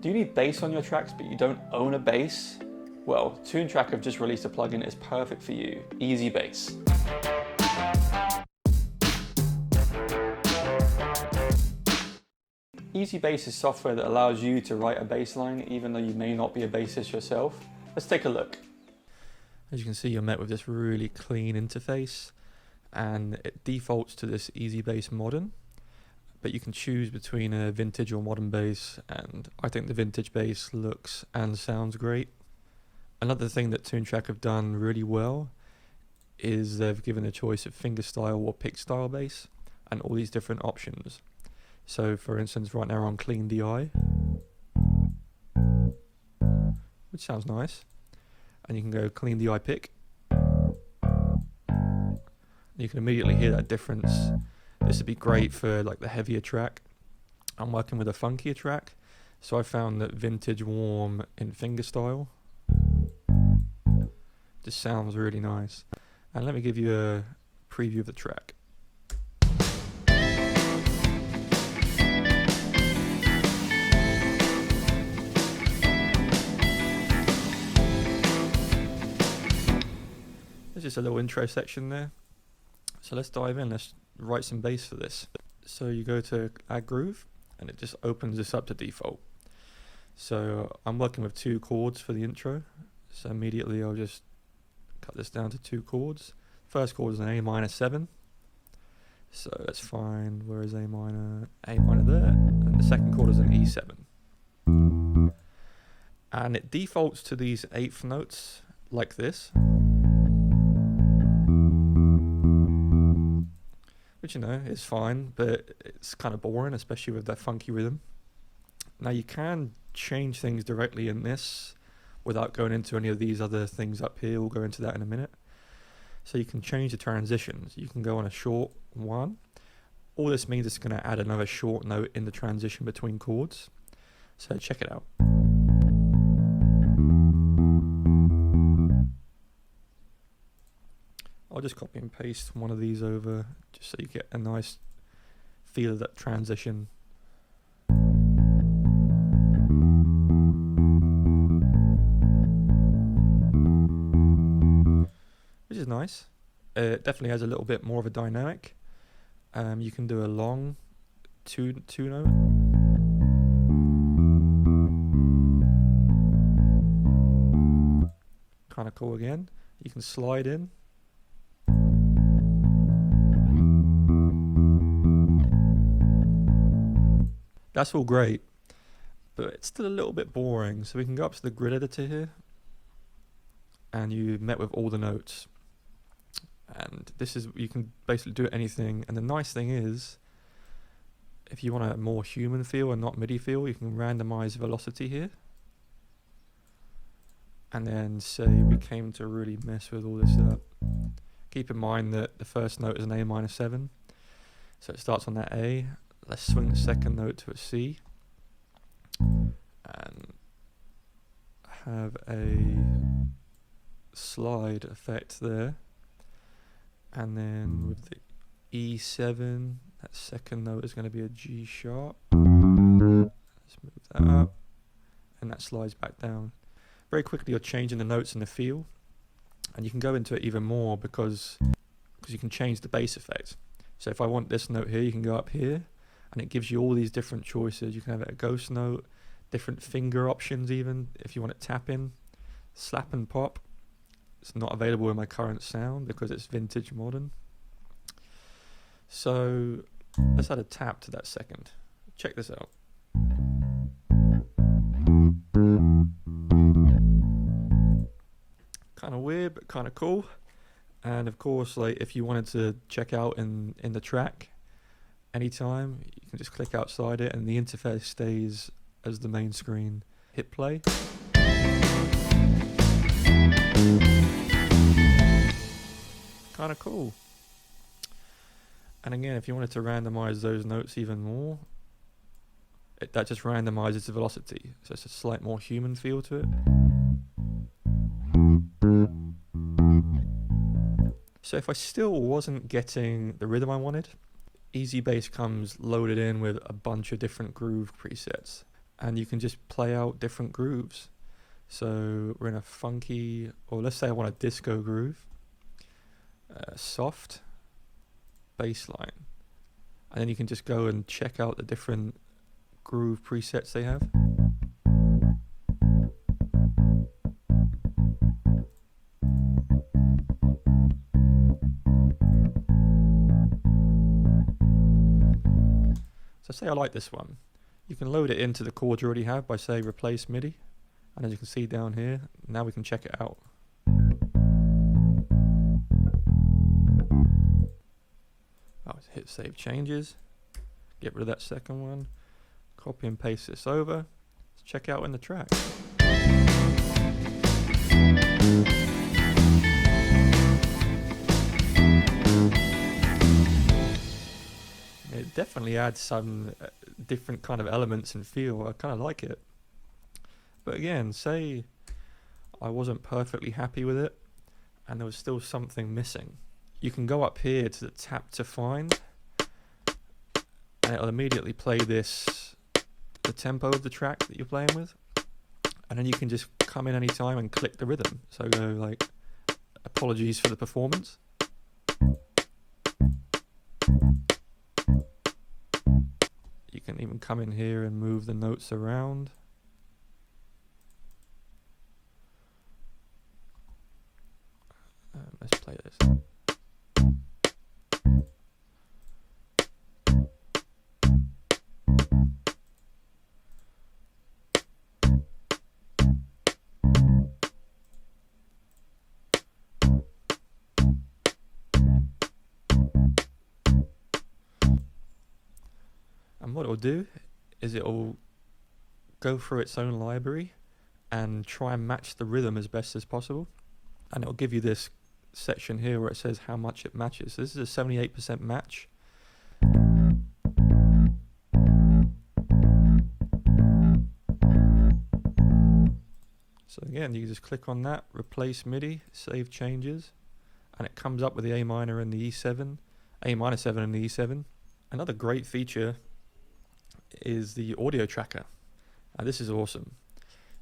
Do you need bass on your tracks but you don't own a bass? Well, Toontrack have just released a plugin that is perfect for you, EZbass. EZbass is software that allows you to write a bass line even though you may not be a bassist yourself. Let's take a look. As you can see, you're met with this really clean interface, and it defaults to this EZbass Modern, but you can choose between a vintage or modern bass, and I think the vintage bass looks and sounds great. Another thing that Toontrack have done really well is they've given a choice of fingerstyle or pick style bass and all these different options. So for instance, right now I'm on clean DI, which sounds nice, and you can go clean DI pick. You can immediately hear that difference. This would be great for like the heavier track. I'm working with a funkier track, so I found that vintage warm in fingerstyle just sounds really nice. And let me give you a preview of the track. There's just a little intro section there. So let's dive in, let's write some bass for this. So you go to add groove and it just opens this up to default. So I'm working with 2 chords for the intro. So immediately I'll just cut this down to 2 chords. First chord is an A minor 7. So let's find, where is A minor? A minor there. And the second chord is an E7. And it defaults to these 8th notes like this. Which, you know, is fine, but it's kind of boring, especially with that funky rhythm. Now you can change things directly in this without going into any of these other things up here. We'll go into that in a minute. So you can change the transitions. You can go on a short one. All this means it's going to add another short note in the transition between chords. So check it out. I'll just copy and paste one of these over just so you get a nice feel of that transition. Which is nice. It definitely has a little bit more of a dynamic. You can do a long two note. Kind of cool again. You can slide in. That's all great, but it's still a little bit boring. So we can go up to the grid editor here, and you met with all the notes. And this is, you can basically do anything. And the nice thing is, if you want a more human feel and not MIDI feel, you can randomize velocity here. And then say we came to really mess with all this up. Keep in mind that the first note is an A minor 7. So it starts on that A. Let's swing the second note to a C and have a slide effect there. And then with the E7, that second note is going to be a G sharp. Let's move that up, and that slides back down. Very quickly you're changing the notes and the feel, and you can go into it even more because you can change the bass effect. So if I want this note here, you can go up here, and it gives you all these different choices. You can have it a ghost note, different finger options even, if you want it tapping, slap and pop. It's not available in my current sound because it's vintage modern. So let's add a tap to that second. Check this out. Kind of weird, but kind of cool. And of course, like if you wanted to check out in the track anytime, you can just click outside it and the interface stays as the main screen. Hit play. Kind of cool. And again, if you wanted to randomize those notes even more, that just randomizes the velocity. So it's a slight more human feel to it. So if I still wasn't getting the rhythm I wanted, EZbass comes loaded in with a bunch of different groove presets. and you can just play out different grooves. So we're in a funky, or let's say I want a disco groove, soft, bass line. And then you can just go and check out the different groove presets they have. So say I like this one. You can load it into the chords you already have by say replace MIDI. And as you can see down here, now we can check it out. Hit save changes, get rid of that second one, copy and paste this over, let's check out in the track. It definitely adds some different kind of elements and feel. I kind of like it. But again, say I wasn't perfectly happy with it and there was still something missing. You can go up here to the tap to find, and it'll immediately play the tempo of the track that you're playing with, and then you can just come in anytime and click the rhythm. So go like, apologies for the performance. You can even come in here and move the notes around. Let's play this. And what it'll do is it'll go through its own library and try and match the rhythm as best as possible. And it'll give you this section here where it says how much it matches. So this is a 78% match. So again, you just click on that, replace MIDI, save changes, and it comes up with the A minor and the E7, A minor 7 and the E7. Another great feature is the audio tracker. Now this is awesome.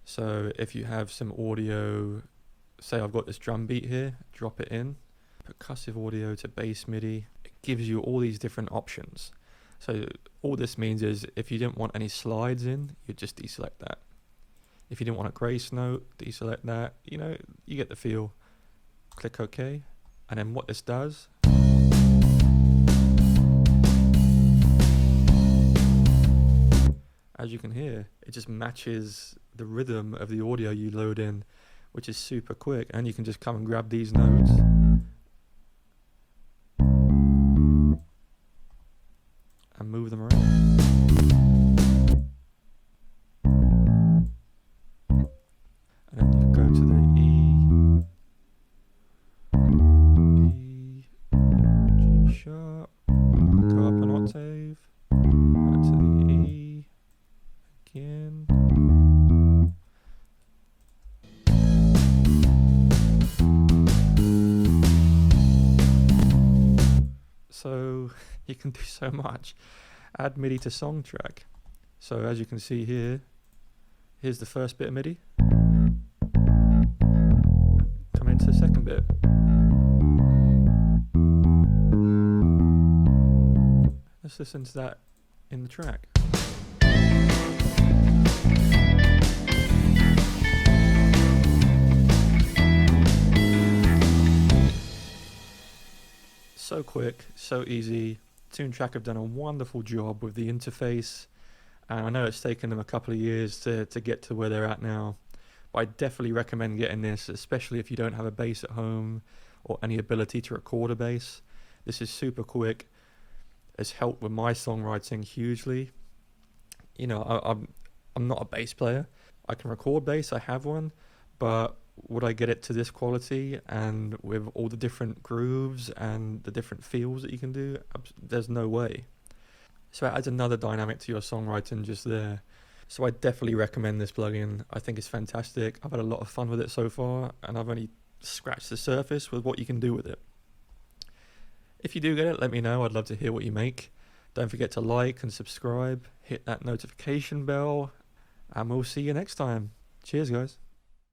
So if you have some audio, say I've got this drum beat here, drop it in, percussive audio to bass MIDI, it gives you all these different options. So all this means is if you didn't want any slides in, you just deselect that. If you didn't want a grace note, deselect that. You know, you get the feel. Click OK. And then what this does, as you can hear, it just matches the rhythm of the audio you load in, which is super quick. And you can just come and grab these notes and move them around. And then you go to the G sharp, go up an octave, back to the E again. So you can do so much. Add MIDI to song track. So as you can see here, here's the first bit of MIDI. Come into the second bit. Let's listen to that in the track. So quick, so easy. Toontrack have done a wonderful job with the interface, and I know it's taken them a couple of years to get to where they're at now, but I definitely recommend getting this, especially if you don't have a bass at home or any ability to record a bass. This is super quick. It's helped with my songwriting hugely. You know, I'm not a bass player. I can record bass, I have one, but would I get it to this quality and with all the different grooves and the different feels that you can do? There's no way. So it adds another dynamic to your songwriting just there. So I definitely recommend this plugin. I think it's fantastic. I've had a lot of fun with it so far, and I've only scratched the surface with what you can do with it. If you do get it, let me know. I'd love to hear what you make. Don't forget to like and subscribe, hit that notification bell, And we'll see you next time. Cheers, guys.